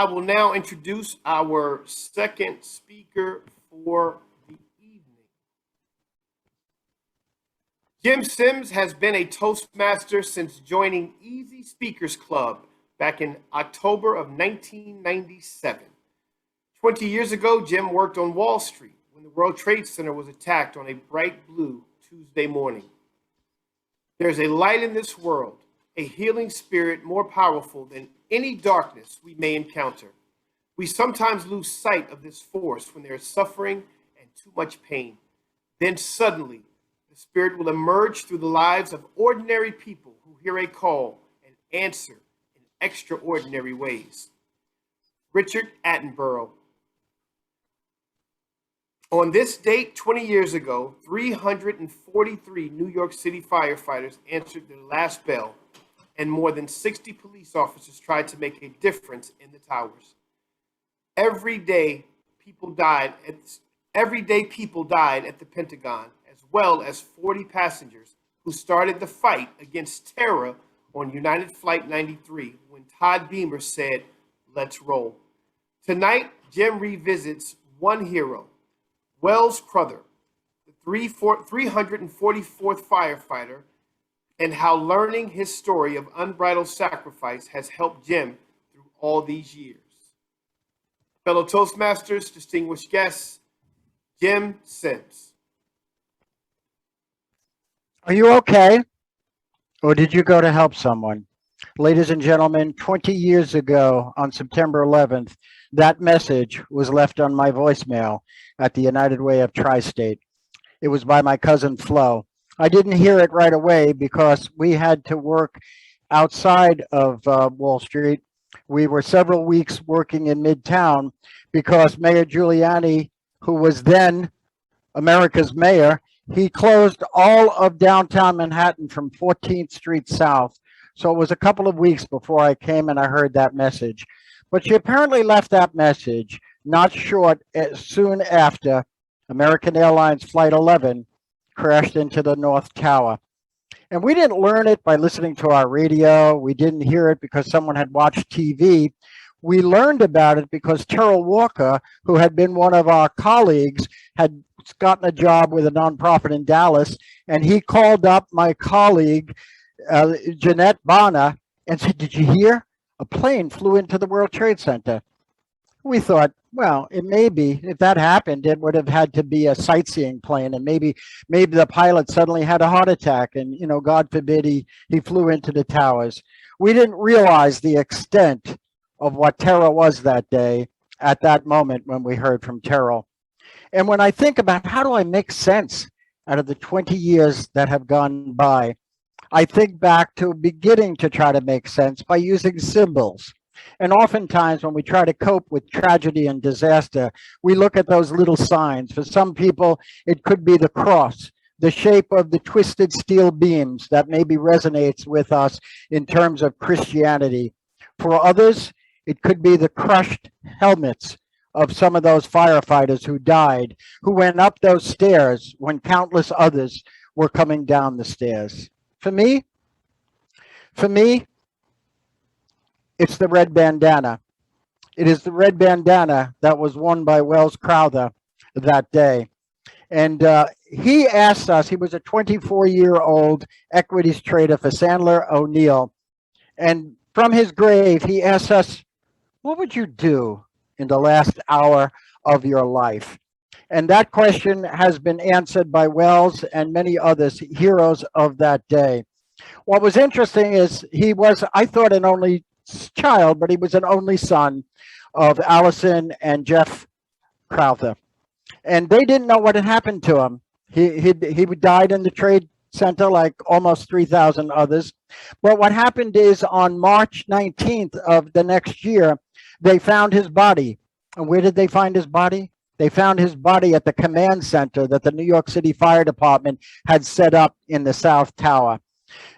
I will now introduce our second speaker for the evening. Jim Sims has been a Toastmaster since joining Easy Speakers Club back in October of 1997. 20 years ago, Jim worked on Wall Street when the World Trade Center was attacked on a bright blue Tuesday morning. There's a light in this world, a healing spirit more powerful than any darkness we may encounter. We sometimes lose sight of this force when there is suffering and too much pain. Then suddenly, the spirit will emerge through the lives of ordinary people who hear a call and answer in extraordinary ways. Richard Attenborough. On this date 20 years ago, 343 New York City firefighters answered their last bell, and more than 60 police officers tried to make a difference in the towers. Every day, people died at the Pentagon, as well as 40 passengers who started the fight against terror on United Flight 93 when Todd Beamer said, "Let's roll." Tonight, Jim revisits one hero, Welles Crowther, the 344th firefighter, and how learning his story of unbridled sacrifice has helped Jim through all these years. Fellow Toastmasters, distinguished guests, Jim Sims. Are you okay? Or did you go to help someone? Ladies and gentlemen, 20 years ago on September 11th, that message was left on my voicemail at the United Way of Tri-State. It was by my cousin Flo. I didn't hear it right away because we had to work outside of Wall Street. We were several weeks working in Midtown because Mayor Giuliani, who was then America's mayor, he closed all of downtown Manhattan from 14th Street South. So it was a couple of weeks before I came and I heard that message. But she apparently left that message not short soon after American Airlines Flight 11 crashed into the North Tower. And we didn't learn it by listening to our radio. We didn't hear it because someone had watched TV. We learned about it because Terrell Walker, who had been one of our colleagues, had gotten a job with a nonprofit in Dallas. And he called up my colleague, Jeanette Bonner, and said, "Did you hear? A plane flew into the World Trade Center." We thought, well, it may be, if that happened, it would have had to be a sightseeing plane, and maybe the pilot suddenly had a heart attack, and God forbid he flew into the towers. We didn't realize the extent of what terror was that day at that moment when we heard from Terrell. And when I think about how do I make sense out of the 20 years that have gone by, I think back to beginning to try to make sense by using symbols. And oftentimes when we try to cope with tragedy and disaster, we look at those little signs. For some people, it could be the cross, the shape of the twisted steel beams that maybe resonates with us in terms of Christianity. For others, it could be the crushed helmets of some of those firefighters who died, who went up those stairs when countless others were coming down the stairs. For me, it's the red bandana. It is the red bandana that was worn by Welles Crowther that day. And he asked us, he was a 24-year-old equities trader for Sandler O'Neill. And from his grave, he asked us, what would you do in the last hour of your life? And that question has been answered by Welles and many others, heroes of that day. What was interesting is he was, I thought, an only child, but he was an only son of Allison and Jeff Crowther. And they didn't know what had happened to him. He died in the Trade Center like almost 3,000 others. But what happened is on March 19th of the next year, they found his body. And where did they find his body? They found his body at the command center that the New York City Fire Department had set up in the South Tower.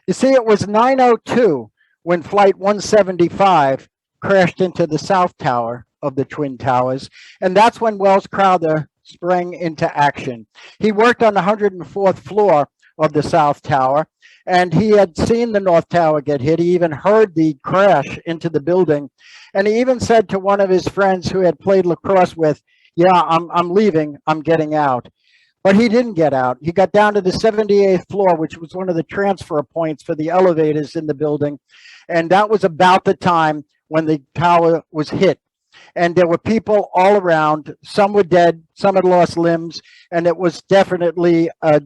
You see, it was 9:02 when Flight 175 crashed into the South Tower of the Twin Towers. And that's when Welles Crowther sprang into action. He worked on the 104th floor of the South Tower. And he had seen the North Tower get hit. He even heard the crash into the building. And he even said to one of his friends who had played lacrosse with, yeah, I'm leaving, I'm getting out. But he didn't get out. He got down to the 78th floor, which was one of the transfer points for the elevators in the building. And that was about the time when the tower was hit. And there were people all around. Some were dead, some had lost limbs, and it was definitely a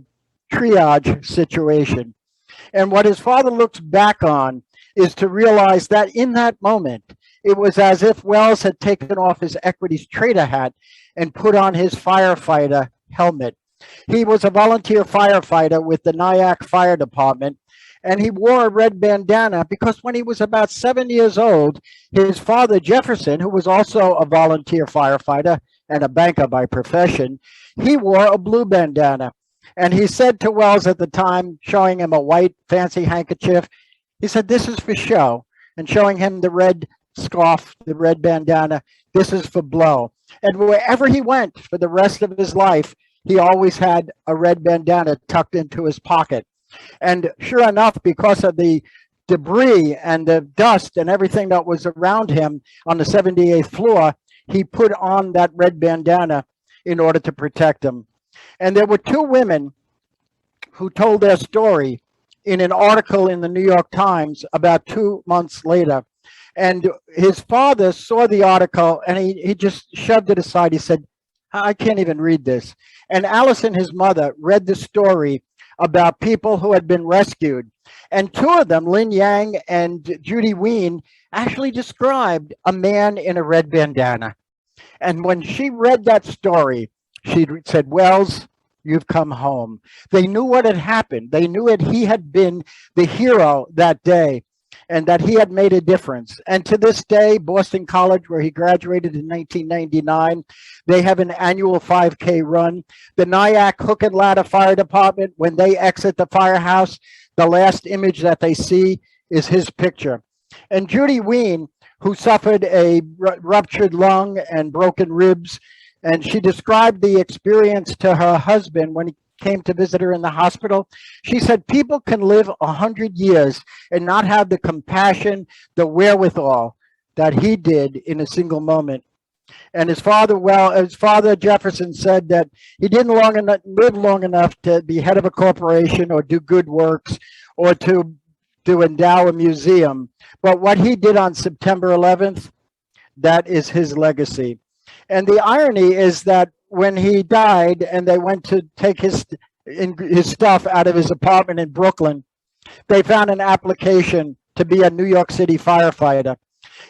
triage situation. And what his father looks back on is to realize that in that moment, it was as if Welles had taken off his equities trader hat and put on his firefighter helmet. He was a volunteer firefighter with the Nyack Fire Department, and he wore a red bandana because when he was about 7 years old, his father, Jefferson, who was also a volunteer firefighter and a banker by profession, he wore a blue bandana. And he said to Welles at the time, showing him a white fancy handkerchief, he said, this is for show. And showing him the red scarf, the red bandana, this is for blow. And wherever he went for the rest of his life, he always had a red bandana tucked into his pocket. And sure enough, because of the debris and the dust and everything that was around him on the 78th floor, he put on that red bandana in order to protect him. And there were two women who told their story in an article in the New York Times about 2 months later. And his father saw the article and he just shoved it aside. He said, I can't even read this. And Allison, his mother, read the story about people who had been rescued. And two of them, Lynn Yang and Judy Ween, actually described a man in a red bandana. And when she read that story, she said, Welles, you've come home. They knew what had happened. They knew that he had been the hero that day and that he had made a difference. And to this day, Boston College, where he graduated in 1999, they have an annual 5K run. The Nyack Hook and Ladder Fire Department, when they exit the firehouse, the last image that they see is his picture. And Judy Ween, who suffered a ruptured lung and broken ribs, and she described the experience to her husband when he came to visit her in the hospital. She said, people can live 100 years and not have the compassion, the wherewithal that he did in a single moment. And his father, Jefferson, said that he didn't live long enough to be head of a corporation or do good works or to endow a museum. But what he did on September 11th, that is his legacy. And the irony is that when he died and they went to take his stuff out of his apartment in Brooklyn, they found an application to be a New York City firefighter.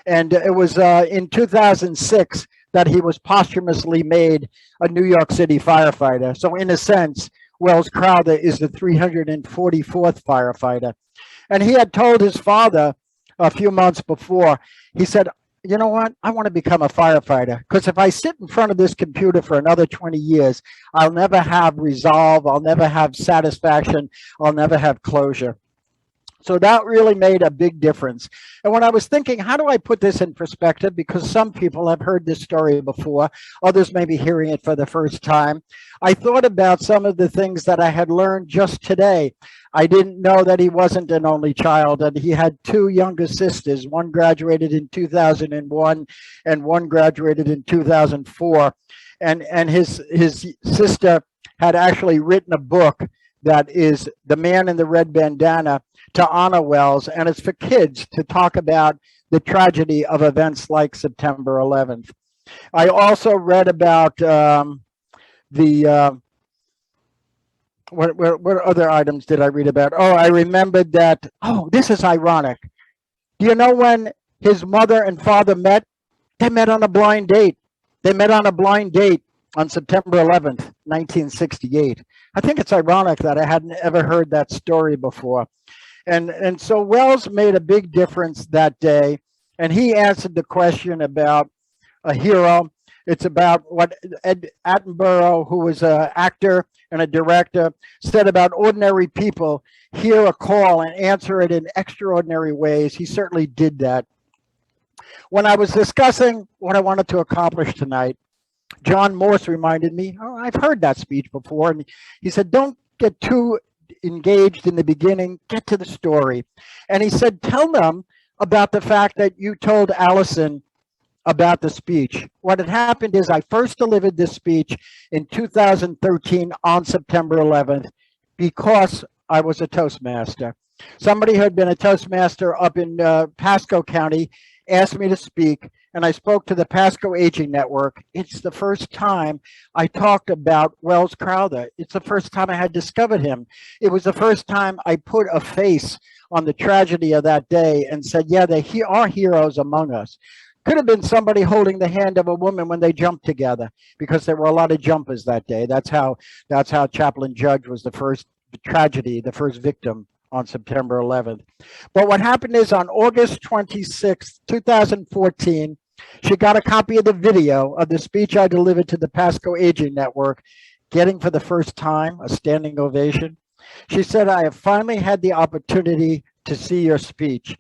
And it was in 2006 that he was posthumously made a New York City firefighter. So in a sense, Welles Crowther is the 344th firefighter. And he had told his father a few months before, he said, you know what, I want to become a firefighter because if I sit in front of this computer for another 20 years, I'll never have resolve, I'll never have satisfaction, I'll never have closure. So that really made a big difference. And when I was thinking, how do I put this in perspective? Because some people have heard this story before, others may be hearing it for the first time. I thought about some of the things that I had learned just today. I didn't know that he wasn't an only child, and he had two younger sisters. One graduated in 2001 and one graduated in 2004. And his sister had actually written a book that is The Man in the Red Bandana to honor Welles, and it's for kids to talk about the tragedy of events like September 11th. I also read about what other items did I read about? Oh, I remembered that, oh, this is ironic. Do you know when his mother and father met? They met on a blind date. They met on a blind date on September 11th, 1968. I think it's ironic that I hadn't ever heard that story before. And so Welles made a big difference that day, and he answered the question about a hero. It's about what Ed Attenborough, who was an actor and a director, said about ordinary people hear a call and answer it in extraordinary ways. He certainly did that. When I was discussing what I wanted to accomplish tonight, John Morse reminded me, oh, I've heard that speech before. And he said, don't get too engaged in the beginning. Get to the story. And he said, tell them about the fact that you told Allison about the speech. What had happened is I first delivered this speech in 2013 on September 11th because I was a Toastmaster. Somebody who had been a Toastmaster up in Pasco County asked me to speak, and I spoke to the Pasco Aging Network. It's the first time I talked about Welles Crowther. It's the first time I had discovered him. It was the first time I put a face on the tragedy of that day and said, yeah, there are heroes among us. Could have been somebody holding the hand of a woman when they jumped together, because there were a lot of jumpers that day. That's how Chaplain Judge was the first tragedy, the first victim on September 11th. But what happened is on August 26th, 2014, she got a copy of the video of the speech I delivered to the Pasco Aging Network, getting for the first time a standing ovation. She said, I have finally had the opportunity to see your speech,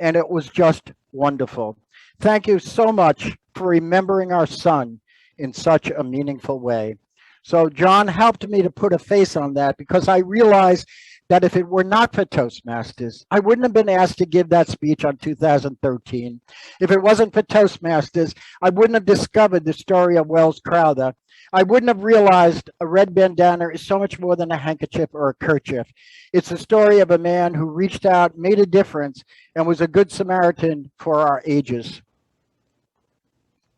and it was just wonderful. Thank you so much for remembering our son in such a meaningful way. So John helped me to put a face on that, because I realized that if it were not for Toastmasters, I wouldn't have been asked to give that speech on 2013. If it wasn't for Toastmasters, I wouldn't have discovered the story of Welles Crowther. I wouldn't have realized a red bandana is so much more than a handkerchief or a kerchief. It's the story of a man who reached out, made a difference, and was a good Samaritan for our ages.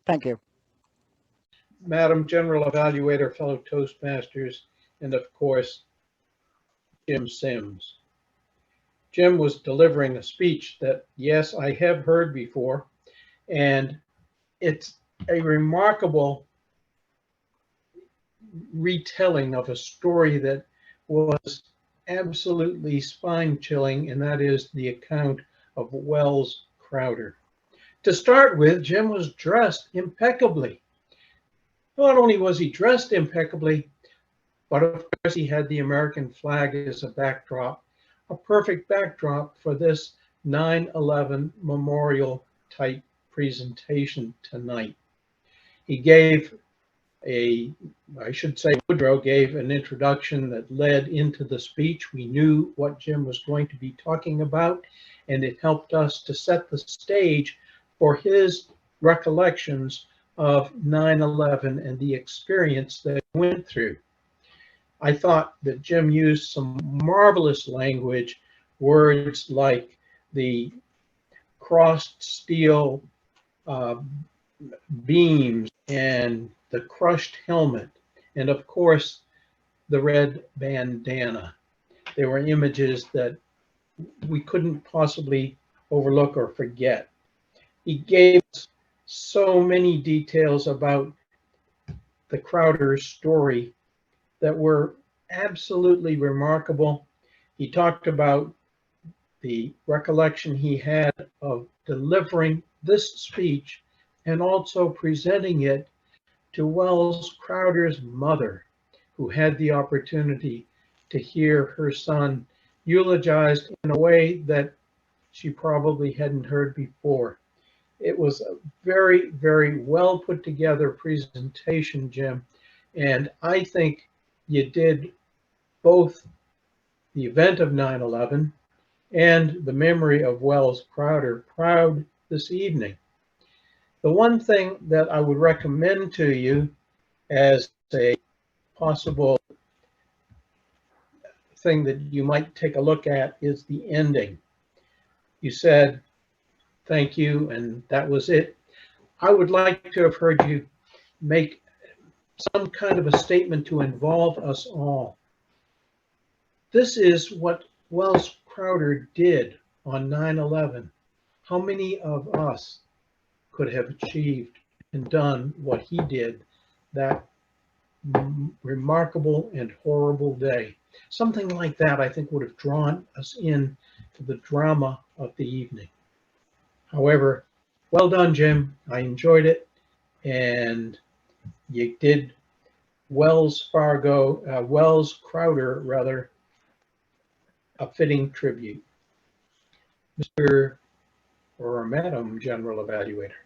Thank you. Madam General Evaluator, fellow Toastmasters, and of course, Jim Sims. Jim was delivering a speech that, yes, I have heard before, and it's a remarkable retelling of a story that was absolutely spine-chilling, and that is the account of Welles Crowther. To start with, Jim was dressed impeccably. Not only was he dressed impeccably, but of course he had the American flag as a backdrop, a perfect backdrop for this 9/11 memorial type presentation tonight. He gave Woodrow gave an introduction that led into the speech. We knew what Jim was going to be talking about, and it helped us to set the stage for his recollections of 9/11 and the experience that he went through. I thought that Jim used some marvelous language, words like the crossed steel beams and the crushed helmet, and of course, the red bandana. They were images that we couldn't possibly overlook or forget. He gave us so many details about the Crowther story that were absolutely remarkable. He talked about the recollection he had of delivering this speech and also presenting it to Welles Crowther's mother, who had the opportunity to hear her son eulogized in a way that she probably hadn't heard before. It was a very, very well put together presentation, Jim, and I think you did both the event of 9/11 and the memory of Welles Crowther proud this evening. The one thing that I would recommend to you as a possible thing that you might take a look at is the ending. You said, thank you, and that was it. I would like to have heard you make some kind of a statement to involve us all. This is what Welles Crowther did on 9/11. How many of us could have achieved and done what he did that remarkable and horrible day? Something like that, I think, would have drawn us in to the drama of the evening. However, well done, Jim. I enjoyed it, and you did Welles Crowther, rather, a fitting tribute. Mr. or Madam General Evaluator.